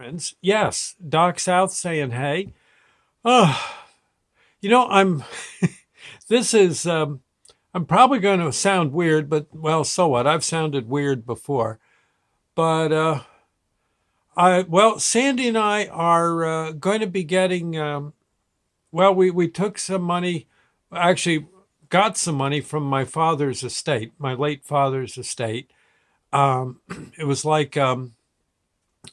friends. Yes, Doc South saying, hey. Oh, I'm, this is, I'm probably going to sound weird, but well, so what? I've sounded weird before. But, Sandy and I are going to be getting, we took some money, actually got some money from my father's estate, my late father's estate. Um, it was like,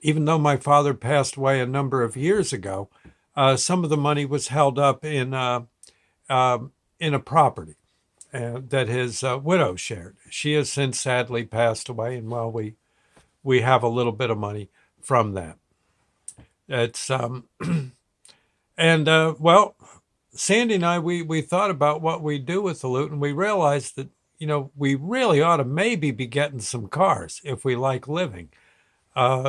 even though my father passed away a number of years ago, some of the money was held up in a property that his widow shared. She has since sadly passed away, and we have a little bit of money from that. It's and Sandy and I we thought about what we do with the loot, and we realized that we really ought to maybe be getting some cars if we like living,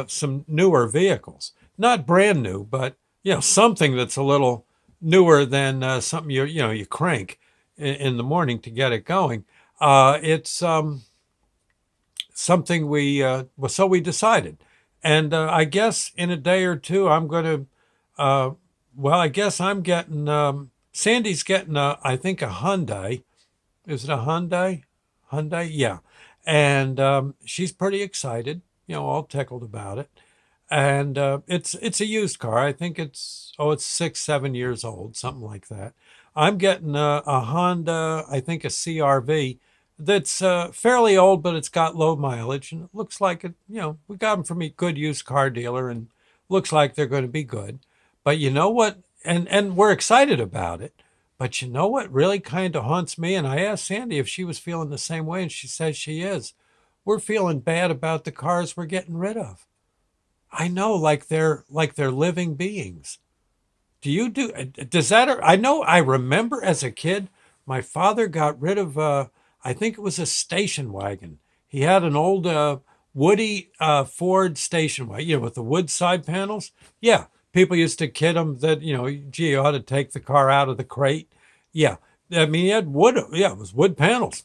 some newer vehicles, not brand new, but something that's a little newer than something you crank in the morning to get it going. It's something so we decided, and I guess in a day or two I'm going to. I guess I'm getting. Sandy's getting I think a Hyundai. Is it a Hyundai? Hyundai, yeah, and she's pretty excited. All tickled about it. And it's a used car. I think it's 6, 7 years old, something like that. I'm getting a Honda, I think a CRV that's fairly old, but it's got low mileage, and it looks like it. We got them from a good used car dealer, and looks like they're going to be good. But you know what? And we're excited about it. But you know what really kind of haunts me? And I asked Sandy if she was feeling the same way, and she says she is. We're feeling bad about the cars we're getting rid of. I know, like they're living beings. Do you do? Does that? I know. I remember as a kid, my father got rid of. I think it was a station wagon. He had an old Woody Ford station wagon, with the wood side panels. Yeah, people used to kid him that gee, you ought to take the car out of the crate. Yeah, I mean he had wood. Yeah, it was wood panels,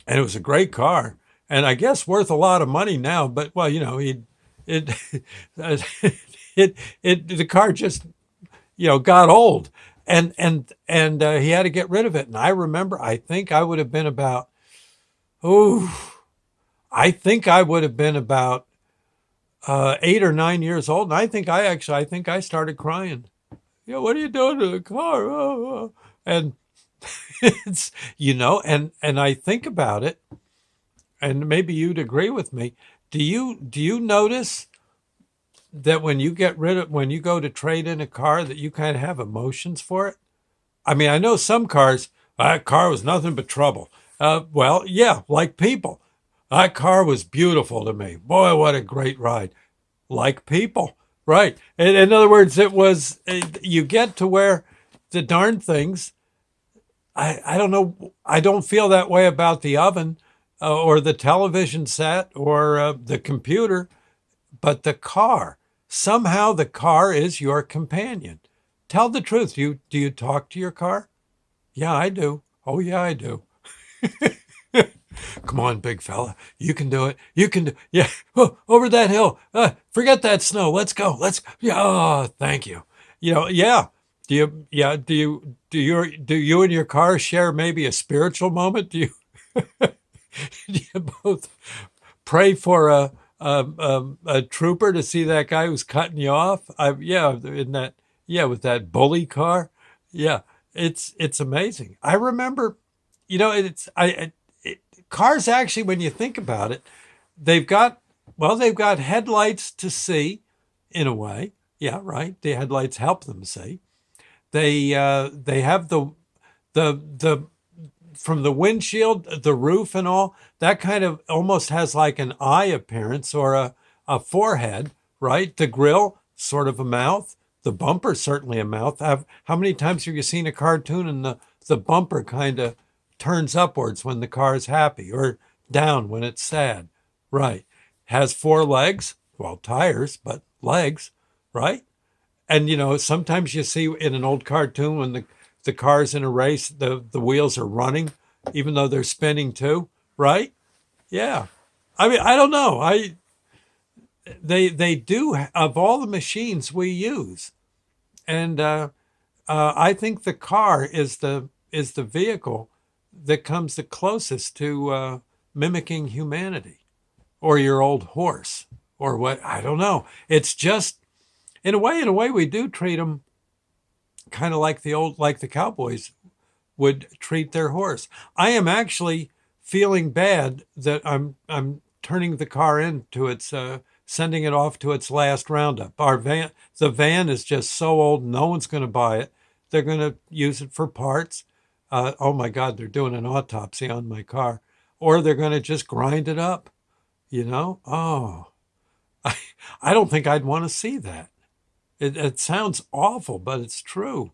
and it was a great car, and I guess worth a lot of money now. But well, he it the car just got old, and he had to get rid of it. And I remember, I think I would have been about oh I think I would have been about 8 or 9 years old, and I think I started crying. What are you doing to the car? And it's and I think about it, and maybe you'd agree with me. Do you notice that when you go to trade in a car, that you kind of have emotions for it? I mean, I know some cars, that car was nothing but trouble. Well, yeah, like people. That car was beautiful to me. Boy, what a great ride. Like people. Right. In other words, it was, you get to where the darn things, I don't know, I don't feel that way about the oven or the television set or the computer. But the car, somehow the car is your companion. Tell the truth. Do you talk to your car? Yeah, I do. Oh yeah, I do. Come on, big fella. You can do it. You can do. Yeah. Oh, over that hill. Forget that snow. Let's go. Let's. Yeah. Oh, thank you. Yeah. Do you? Yeah. Do you and your car share maybe a spiritual moment? Do you both pray for a trooper to see that guy who's cutting you off? Yeah, in that, yeah, with that bully car. Yeah, it's amazing. I remember, it's cars actually, when you think about it, they've got they've got headlights to see, in a way. Yeah, right. The headlights help them see. They have the from the windshield, the roof and all, that kind of almost has like an eye appearance or a forehead, right? The grill, sort of a mouth. The bumper, certainly a mouth. How many times have you seen a cartoon and the bumper kind of turns upwards when the car is happy or down when it's sad? Right. Has four legs, well, tires, but legs, right? And sometimes you see in an old cartoon when the car's in a race, the wheels are running, even though they're spinning too, right? Yeah. I mean, I don't know. they do, of all the machines we use, and I think the car is the vehicle that comes the closest to mimicking humanity, or your old horse, or what, I don't know. It's just, in a way, we do treat them kind of like the cowboys would treat their horse. I am actually feeling bad that I'm turning the car into its sending it off to its last roundup. The van is just so old, no one's going to buy it. They're going to use it for parts. Oh my God, they're doing an autopsy on my car, or they're going to just grind it up. Oh, I, I don't think I'd want to see that. It sounds awful, but it's true.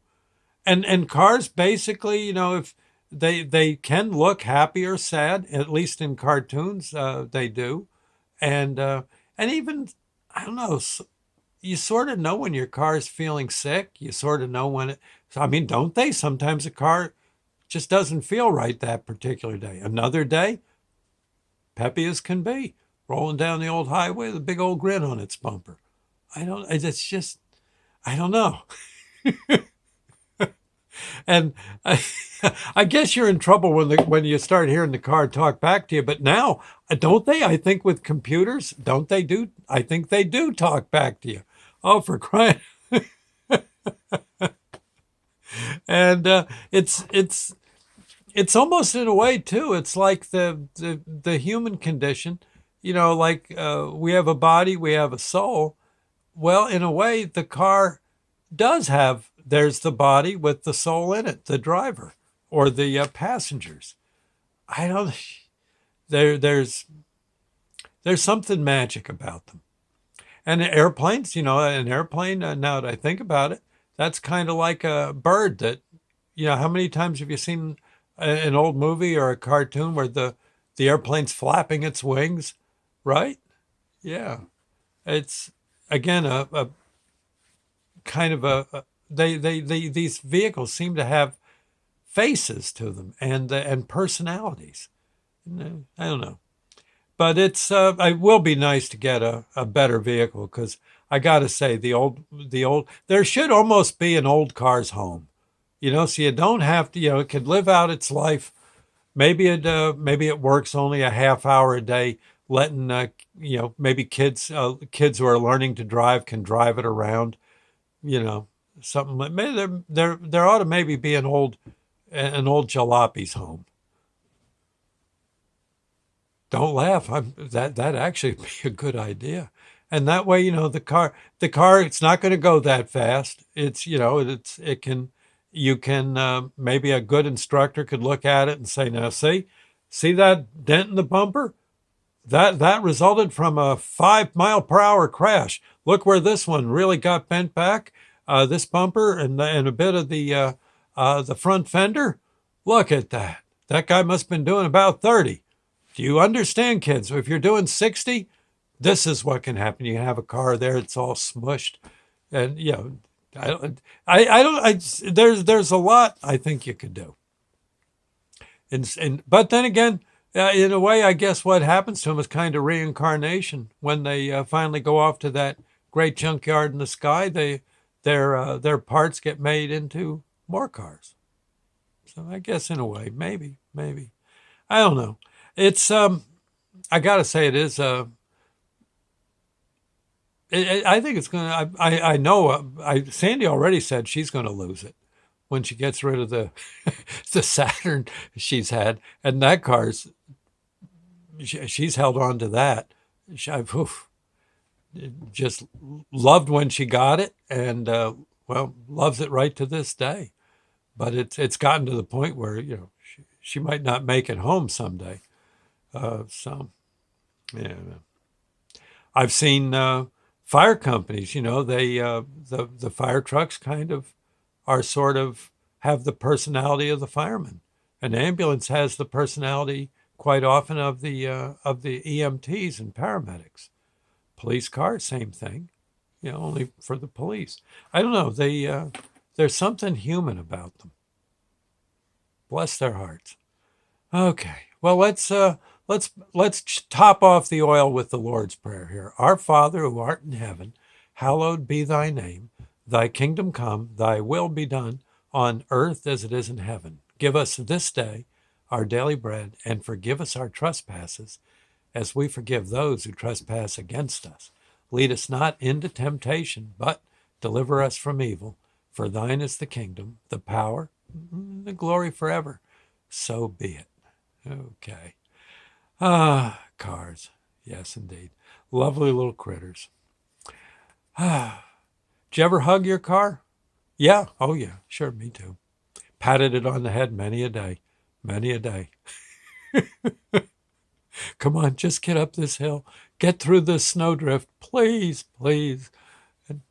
And cars basically, if they can look happy or sad, at least in cartoons, they do. And even, I don't know, you sort of know when your car is feeling sick. You sort of know when I mean, don't they? Sometimes a car just doesn't feel right that particular day. Another day, peppy as can be, rolling down the old highway with a big old grin on its bumper. It's just, I don't know. And I guess you're in trouble when you start hearing the car talk back to you. But now, don't they? I think with computers, don't they do? I think they do talk back to you. Oh, for crying! And it's almost in a way too. It's like the human condition. Like we have a body, we have a soul. Well, in a way, the car does have. There's the body with the soul in it, the driver or the passengers. I don't. There's something magic about them. And airplanes, an airplane. Now that I think about it, that's kind of like a bird. That, how many times have you seen an old movie or a cartoon where the airplane's flapping its wings, right? Yeah, it's again a kind of these vehicles seem to have faces to them and personalities. I don't know, but it will be nice to get a better vehicle, because I got to say the old there should almost be an old car's home, so you don't have to, it could live out its life. Maybe it works only a half hour a day, letting maybe kids who are learning to drive can drive it around, you know something like, maybe there ought to maybe be an old jalopy's home. Don't laugh. That actually be a good idea. And that way, the car, it's not going to go that fast. You can, maybe a good instructor could look at it and say, now see that dent in the bumper? That resulted from a 5 mile per hour crash. Look where this one really got bent back. This bumper and a bit of the front fender. Look at that. That guy must have been doing about 30. Do you understand, kids? If you're doing 60, this is what can happen. You can have a car there that's all smushed, and there's a lot I think you could do. But then again, in a way, I guess what happens to them is kind of reincarnation. When they finally go off to that great junkyard in the sky, their parts get made into more cars. So I guess in a way, maybe, I don't know. It's I gotta say it is. I think it's gonna. I know. Sandy already said she's gonna lose it when she gets rid of the the Saturn she's had, and that she's held on to that. Just loved when she got it, and loves it right to this day. But it's gotten to the point where she might not make it home someday. So yeah, I've seen fire companies. They the fire trucks kind of are sort of have the personality of the fireman. An ambulance has the personality quite often of the EMTs and paramedics. Police cars, same thing. Only for the police. I don't know. There's something human about them. Bless their hearts. Okay. Well, let's top off the oil with the Lord's Prayer here. Our Father who art in heaven, hallowed be thy name. Thy kingdom come, thy will be done on earth as it is in heaven. Give us this day our daily bread, and forgive us our trespasses, as we forgive those who trespass against us. Lead us not into temptation, but deliver us from evil. For thine is the kingdom, the power, the glory forever. So be it. Okay. Cars. Yes, indeed. Lovely little critters. Did you ever hug your car? Yeah. Oh, yeah. Sure, me too. Patted it on the head many a day. Many a day. Come on, just get up this hill. Get through this snowdrift. Please, please. And,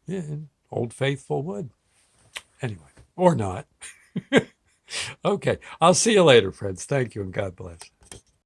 yeah, and Old Faithful would. Anyway, or not. Okay. I'll see you later, friends. Thank you and God bless.